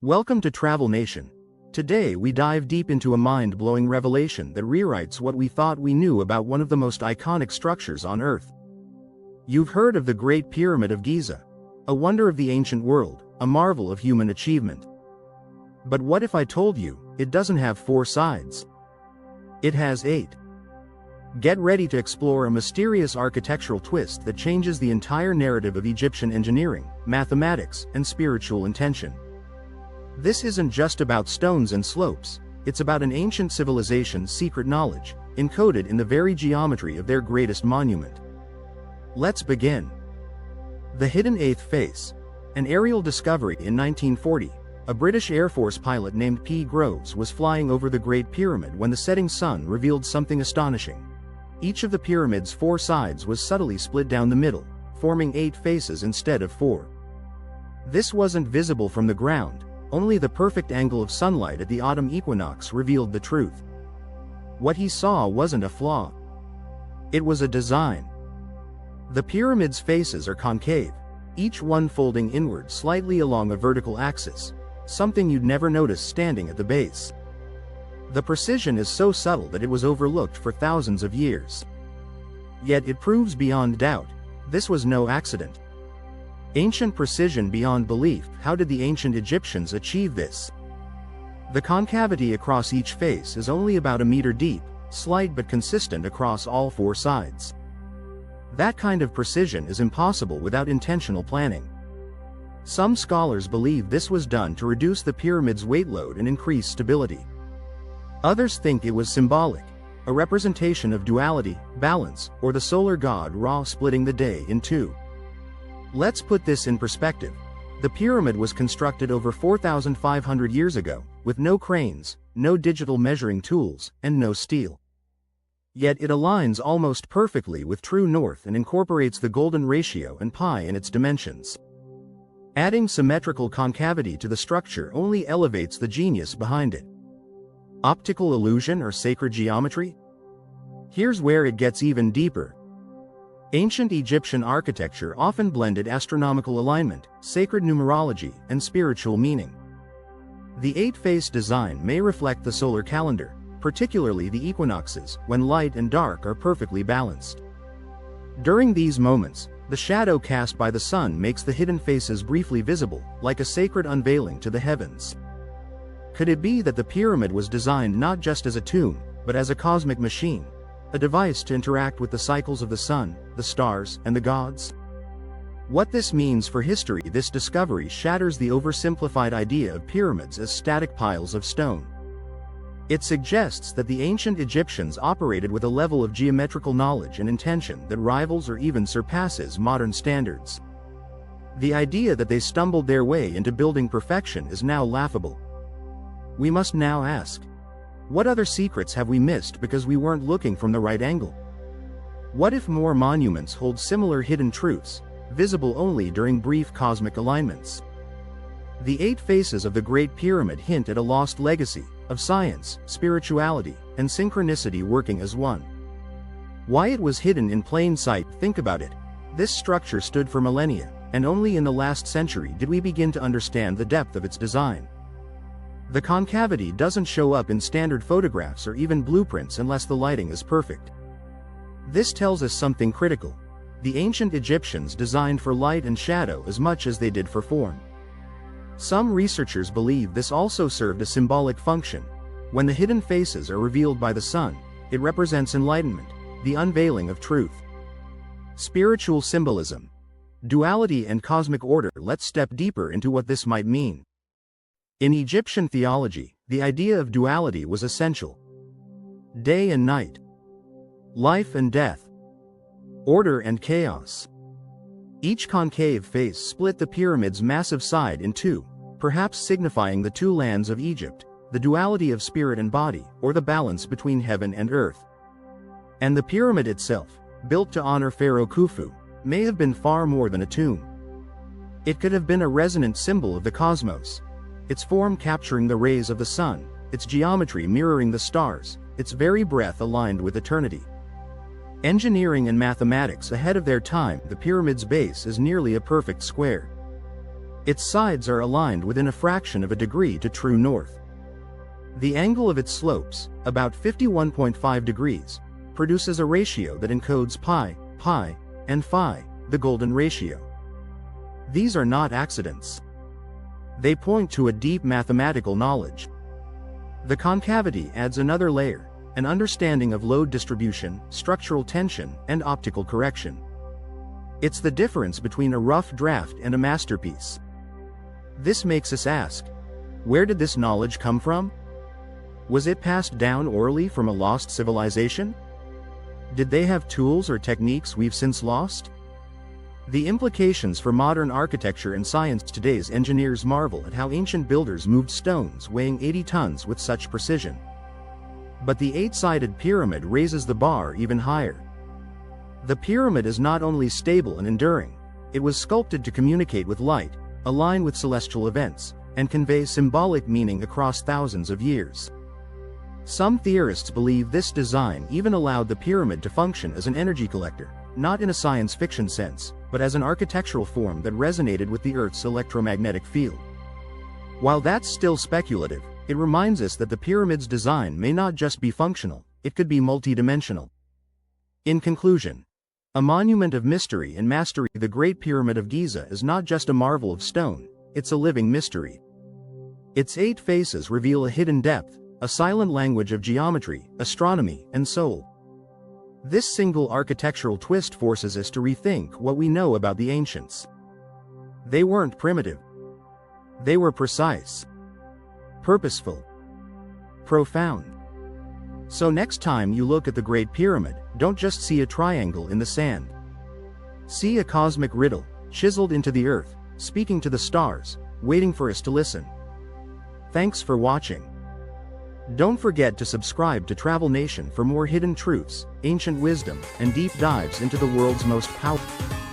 Welcome to Travel Nation. Today we dive deep into a mind-blowing revelation that rewrites what we thought we knew about one of the most iconic structures on Earth. You've heard of the Great Pyramid of Giza, a wonder of the ancient world, a marvel of human achievement. But what if I told you, it doesn't have 4 sides? It has 8. Get ready to explore a mysterious architectural twist that changes the entire narrative of Egyptian engineering, mathematics, and spiritual intention. This isn't just about stones and slopes, it's about an ancient civilization's secret knowledge, encoded in the very geometry of their greatest monument. Let's begin. The hidden 8th face. An aerial discovery in 1940, a British Air Force pilot named P. Groves was flying over the Great Pyramid when the setting sun revealed something astonishing. Each of the pyramid's 4 sides was subtly split down the middle, forming 8 faces instead of 4. This wasn't visible from the ground. Only the perfect angle of sunlight at the autumn equinox revealed the truth. What he saw wasn't a flaw. It was a design. The pyramid's faces are concave, each one folding inward slightly along a vertical axis, something you'd never notice standing at the base. The precision is so subtle that it was overlooked for thousands of years. Yet it proves beyond doubt, this was no accident. Ancient precision beyond belief. How did the ancient Egyptians achieve this? The concavity across each face is only about a meter deep, slight but consistent across all 4 sides. That kind of precision is impossible without intentional planning. Some scholars believe this was done to reduce the pyramid's weight load and increase stability. Others think it was symbolic, a representation of duality, balance, or the solar god Ra splitting the day in 2. Let's put this in perspective. The pyramid was constructed over 4,500 years ago, with no cranes, no digital measuring tools, and no steel. Yet it aligns almost perfectly with true north and incorporates the golden ratio and pi in its dimensions. Adding symmetrical concavity to the structure only elevates the genius behind it. Optical illusion or sacred geometry? Here's where it gets even deeper. Ancient Egyptian architecture often blended astronomical alignment, sacred numerology, and spiritual meaning. The 8-face design may reflect the solar calendar, particularly the equinoxes, when light and dark are perfectly balanced. During these moments, the shadow cast by the sun makes the hidden faces briefly visible, like a sacred unveiling to the heavens. Could it be that the pyramid was designed not just as a tomb, but as a cosmic machine? A device to interact with the cycles of the sun, the stars, and the gods? What this means for history. This discovery shatters the oversimplified idea of pyramids as static piles of stone. It suggests that the ancient Egyptians operated with a level of geometrical knowledge and intention that rivals or even surpasses modern standards. The idea that they stumbled their way into building perfection is now laughable. We must now ask, what other secrets have we missed because we weren't looking from the right angle? What if more monuments hold similar hidden truths, visible only during brief cosmic alignments? The 8 faces of the Great Pyramid hint at a lost legacy of science, spirituality, and synchronicity working as one. Why it was hidden in plain sight? Think about it. This structure stood for millennia, and only in the last century did we begin to understand the depth of its design. The concavity doesn't show up in standard photographs or even blueprints unless the lighting is perfect. This tells us something critical. The ancient Egyptians designed for light and shadow as much as they did for form. Some researchers believe this also served a symbolic function. When the hidden faces are revealed by the sun, it represents enlightenment, the unveiling of truth. Spiritual symbolism. Duality and cosmic order. Let's step deeper into what this might mean. In Egyptian theology, the idea of duality was essential. Day and night. Life and death. Order and chaos. Each concave face split the pyramid's massive side in 2, perhaps signifying the 2 lands of Egypt, the duality of spirit and body, or the balance between heaven and earth. And the pyramid itself, built to honor Pharaoh Khufu, may have been far more than a tomb. It could have been a resonant symbol of the cosmos, its form capturing the rays of the sun, its geometry mirroring the stars, its very breath aligned with eternity. Engineering and mathematics ahead of their time. The pyramid's base is nearly a perfect square. Its sides are aligned within a fraction of a degree to true north. The angle of its slopes, about 51.5 degrees, produces a ratio that encodes pi, and phi, the golden ratio. These are not accidents. They point to a deep mathematical knowledge. The concavity adds another layer, an understanding of load distribution, structural tension, and optical correction. It's the difference between a rough draft and a masterpiece. This makes us ask, where did this knowledge come from? Was it passed down orally from a lost civilization? Did they have tools or techniques we've since lost? The implications for modern architecture and science. Today's engineers marvel at how ancient builders moved stones weighing 80 tons with such precision. But the eight-sided pyramid raises the bar even higher. The pyramid is not only stable and enduring, it was sculpted to communicate with light, align with celestial events, and convey symbolic meaning across thousands of years. Some theorists believe this design even allowed the pyramid to function as an energy collector, not in a science fiction sense, but as an architectural form that resonated with the Earth's electromagnetic field. While that's still speculative, it reminds us that the pyramid's design may not just be functional, it could be multidimensional. In conclusion, a monument of mystery and mastery, the Great Pyramid of Giza is not just a marvel of stone, it's a living mystery. Its 8 faces reveal a hidden depth, a silent language of geometry, astronomy, and soul. This single architectural twist forces us to rethink what we know about the ancients. They weren't primitive. They were precise, purposeful, profound. So next time you look at the Great Pyramid, don't just see a triangle in the sand. See a cosmic riddle, chiseled into the earth, speaking to the stars, waiting for us to listen. Thanks for watching. Don't forget to subscribe to Travel Nation for more hidden truths, ancient wisdom, and deep dives into the world's most powerful